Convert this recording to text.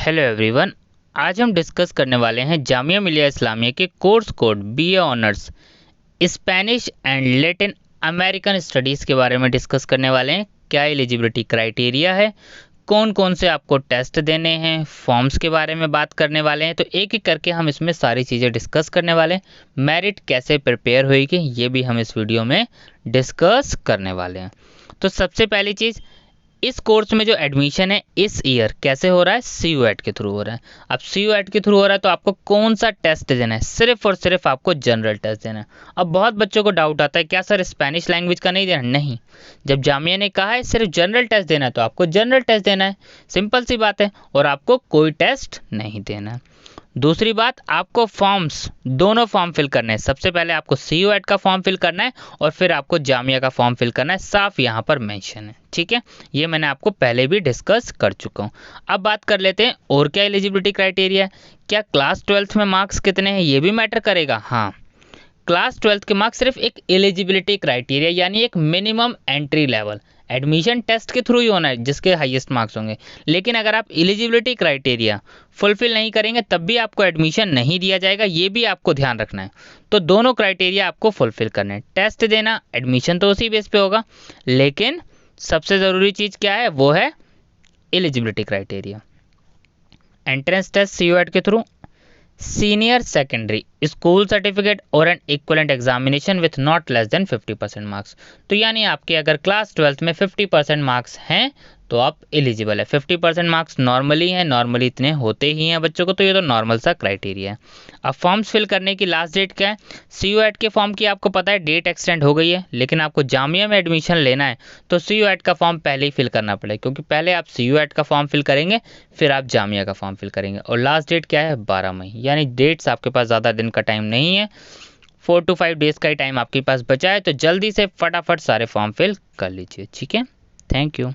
Hello everyone. आज हम discuss करने वाले हैं जामिया मिलिया इस्लामिया के course code BA honours Spanish and Latin American studies के बारे में डिस्कस करने वाले हैं। क्या एलिजिबिलिटी क्राइटेरिया है, कौन कौन से आपको टेस्ट देने हैं, फॉर्म्स के बारे में बात करने वाले हैं। तो एक एक करके हम इसमें सारी चीज़ें डिस्कस करने वाले हैं। मेरिट कैसे प्रिपेयर होएगी ये भी हम इस वीडियो में डिस्कस करने वाले हैं। तो सबसे पहली चीज़, इस कोर्स में जो एडमिशन है इस ईयर कैसे हो रहा है, CUET के थ्रू हो रहा है। अब CUET के थ्रू हो रहा है तो आपको कौन सा टेस्ट देना है, सिर्फ और सिर्फ आपको जनरल टेस्ट देना है। अब बहुत बच्चों को डाउट आता है क्या सर स्पेनिश लैंग्वेज का नहीं देना, नहीं। जब जामिया ने कहा है सिर्फ जनरल टेस्ट देना है तो आपको जनरल टेस्ट देना है, सिंपल सी बात है, और आपको कोई टेस्ट नहीं देना है। दूसरी बात, आपको फॉर्म्स, दोनों फॉर्म फिल करने हैं। सबसे पहले आपको CUET का फॉर्म फिल करना है और फिर आपको जामिया का फॉर्म फिल करना है, साफ यहाँ पर मेंशन है, ठीक है। ये मैंने आपको पहले भी डिस्कस कर चुका हूँ। अब बात कर लेते हैं और क्या एलिजिबिलिटी क्राइटेरिया है। क्या क्लास 12th में मार्क्स कितने हैं ये भी मैटर करेगा? हाँ, क्लास 12th के मार्क्स सिर्फ एक एलिजिबिलिटी क्राइटेरिया यानी एक minimum entry level, admission test के थ्रू ही होना है जिसके हाईएस्ट मार्क्स होंगे। लेकिन अगर आप एलिजिबिलिटी क्राइटेरिया फुलफिल नहीं करेंगे तब भी आपको एडमिशन नहीं दिया जाएगा, ये भी आपको ध्यान रखना है। तो दोनों क्राइटेरिया आपको फुलफिल करने हैं, टेस्ट देना, एडमिशन तो उसी बेस पे होगा, लेकिन सबसे ज़रूरी चीज़ क्या है वो है eligibility criteria. Entrance test CUET के through, senior secondary school certificate और an equivalent examination with not less than 50% marks. तो यानी आपके अगर क्लास 12th में 50% मार्क्स हैं तो आप एलिजिबल है। 50% मार्क्स नॉर्मली हैं, नॉर्मली इतने होते ही हैं बच्चों को, तो ये तो नॉर्मल सा क्राइटेरिया है। अब फॉर्म्स फिल करने की लास्ट डेट क्या है? CUET के फॉर्म की आपको पता है डेट एक्सटेंड हो गई है, लेकिन आपको जामिया में एडमिशन लेना है तो CUET का फॉर्म पहले ही फिल करना पड़ेगा, क्योंकि पहले आप CUET का फॉर्म फिल करेंगे फिर आप जामिया का फॉर्म फिल करेंगे। और लास्ट डेट क्या है? 12 मई। यानी डेट्स आपके पास ज़्यादा दिन का टाइम नहीं है, 4 to 5 डेज़ का ही टाइम आपके पास बचा है, तो जल्दी से फटाफट सारे फॉर्म फिल कर लीजिए, ठीक है। Thank you.